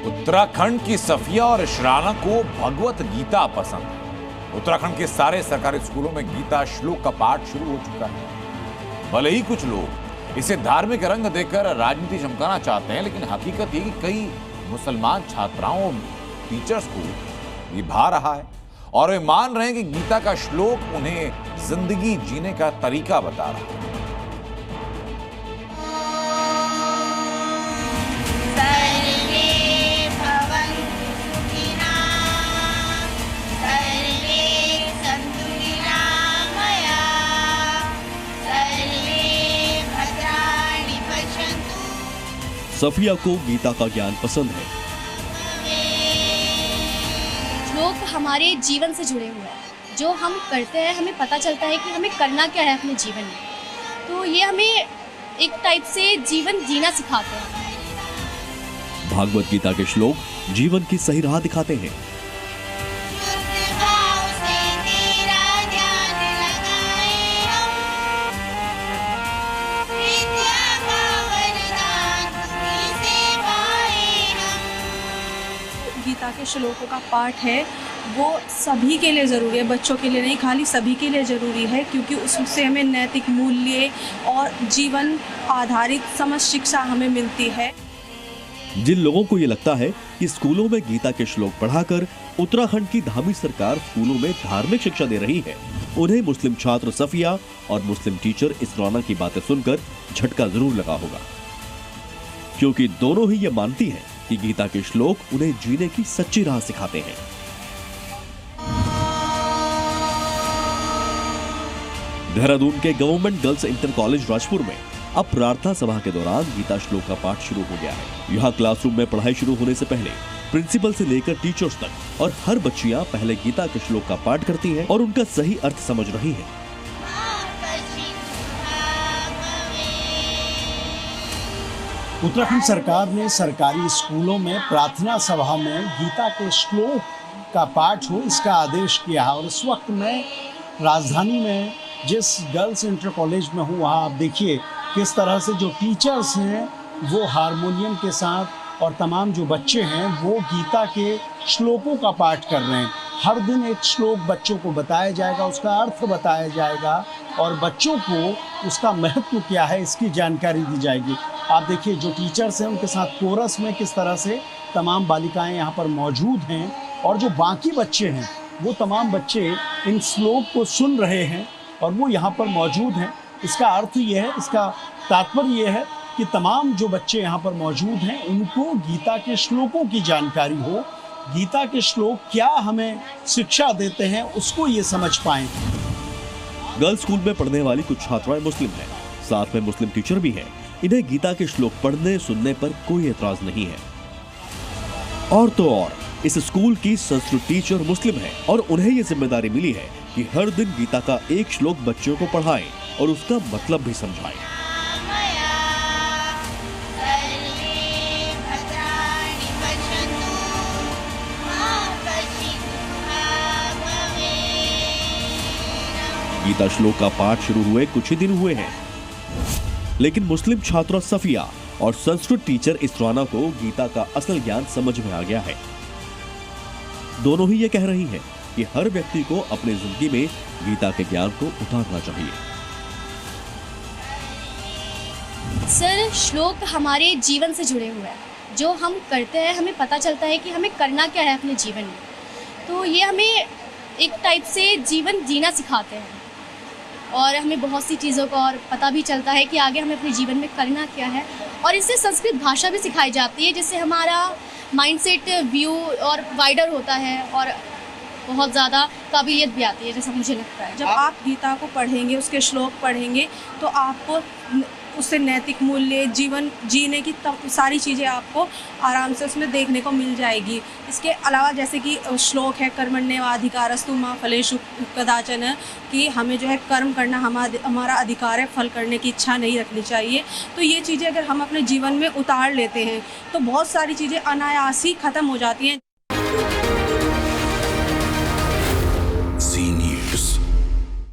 उत्तराखंड की सफिया और इशराना को भगवत गीता पसंद है। उत्तराखंड के सारे सरकारी स्कूलों में गीता श्लोक का पाठ शुरू हो चुका है। भले ही कुछ लोग इसे धार्मिक रंग देकर राजनीति चमकाना चाहते हैं, लेकिन हकीकत ये कि कई मुसलमान छात्राओं टीचर्स को ये भा रहा है और वे मान रहे हैं कि गीता का श्लोक उन्हें जिंदगी जीने का तरीका बता रहा है। सफिया को गीता का ज्ञान पसंद है। श्लोक हमारे जीवन से जुड़े हुए हैं। जो हम करते हैं हमें पता चलता है कि हमें करना क्या है अपने जीवन में। तो ये हमें एक टाइप से जीवन जीना सिखाते हैं। भागवत गीता के श्लोक जीवन की सही राह दिखाते हैं। गीता के श्लोकों का पाठ है वो सभी के लिए ज़रूरी है, बच्चों के लिए नहीं, खाली सभी के लिए ज़रूरी है, क्योंकि उससे हमें नैतिक मूल्य और जीवन आधारित समझ शिक्षा हमें मिलती है। जिन लोगों को ये लगता है कि स्कूलों में गीता के श्लोक पढ़ाकर उत्तराखंड की धामी सरकार स्कूलों में धार्मिक शिक्षा दे रही है, उन्हें मुस्लिम छात्र सफिया और मुस्लिम टीचर इशराना की बातें सुनकर झटका जरूर लगा होगा, क्योंकि दोनों ही ये मानती हैं कि गीता के श्लोक उन्हें जीने की सच्ची राह सिखाते हैं। देहरादून के government girls inter college Rajpur में अब प्रार्थना सभा के दौरान गीता श्लोक का पाठ शुरू हो गया है। यहाँ क्लासरूम में पढ़ाई शुरू होने से पहले प्रिंसिपल से लेकर टीचर्स तक और हर बच्चियां पहले गीता के श्लोक का पाठ करती हैं और उनका सही अर्थ समझ रही हैं। उत्तराखंड सरकार ने सरकारी स्कूलों में प्रार्थना सभा में गीता के श्लोक का पाठ हो, इसका आदेश किया है। और इस वक्त मैं राजधानी में जिस गर्ल्स इंटर कॉलेज में हूँ, वहाँ आप देखिए किस तरह से जो टीचर्स हैं वो हारमोनियम के साथ और तमाम जो बच्चे हैं वो गीता के श्लोकों का पाठ कर रहे हैं। हर दिन एक श्लोक बच्चों को बताया जाएगा, उसका अर्थ बताया जाएगा और बच्चों को उसका महत्व क्या है इसकी जानकारी दी जाएगी। आप देखिए जो टीचर्स हैं उनके साथ कोरस में किस तरह से तमाम बालिकाएं यहाँ पर मौजूद हैं और जो बाकी बच्चे हैं वो तमाम बच्चे इन श्लोक को सुन रहे हैं और वो यहाँ पर मौजूद हैं। इसका अर्थ ये है, इसका तात्पर्य ये है कि तमाम जो बच्चे यहाँ पर मौजूद हैं उनको गीता के श्लोकों की जानकारी हो, गीता के श्लोक क्या हमें शिक्षा देते हैं उसको ये समझ पाएं। गर्ल्स स्कूल में पढ़ने वाली कुछ छात्राएं मुस्लिम हैं, साथ में मुस्लिम टीचर भी हैं। इन्हें गीता के श्लोक पढ़ने सुनने पर कोई एतराज नहीं है। और तो और इस स्कूल की संस्कृत टीचर मुस्लिम है और उन्हें ये जिम्मेदारी मिली है कि हर दिन गीता का एक श्लोक बच्चों को पढ़ाएं और उसका मतलब भी समझाएं। गीता श्लोक का पाठ शुरू हुए कुछ ही दिन हुए हैं, लेकिन मुस्लिम छात्रा सफिया और संस्कृत टीचर इशराना को गीता का असल ज्ञान समझ में आ गया है। दोनों ही ये कह रही हैं कि हर व्यक्ति को अपनी जिंदगी में गीता के ज्ञान को उतारना चाहिए। सर, श्लोक हमारे जीवन से जुड़े हुए हैं। जो हम करते हैं हमें पता चलता है कि हमें करना क्या है अपने जीवन में। तो ये हमें एक टाइप से जीवन जीना सिखाते हैं और हमें बहुत सी चीज़ों का और पता भी चलता है कि आगे हमें अपने जीवन में करना क्या है। और इससे संस्कृत भाषा भी सिखाई जाती है, जिससे हमारा माइंडसेट व्यू और वाइडर होता है और बहुत ज़्यादा काबिलियत भी आती है, जैसा मुझे लगता है। जब आप गीता को पढ़ेंगे, उसके श्लोक पढ़ेंगे, तो आपको उससे नैतिक मूल्य, जीवन जीने की सारी चीज़ें आपको आराम से उसमें देखने को मिल जाएगी। इसके अलावा जैसे कि श्लोक है कर्मण्येवाधिकारस्तु मा फलेषु कदाचन, कि हमें जो है कर्म करना हमारा अधिकार है, फल करने की इच्छा नहीं रखनी चाहिए। तो ये चीज़ें अगर हम अपने जीवन में उतार लेते हैं तो बहुत सारी चीज़ें अनायास ही ख़त्म हो जाती हैं।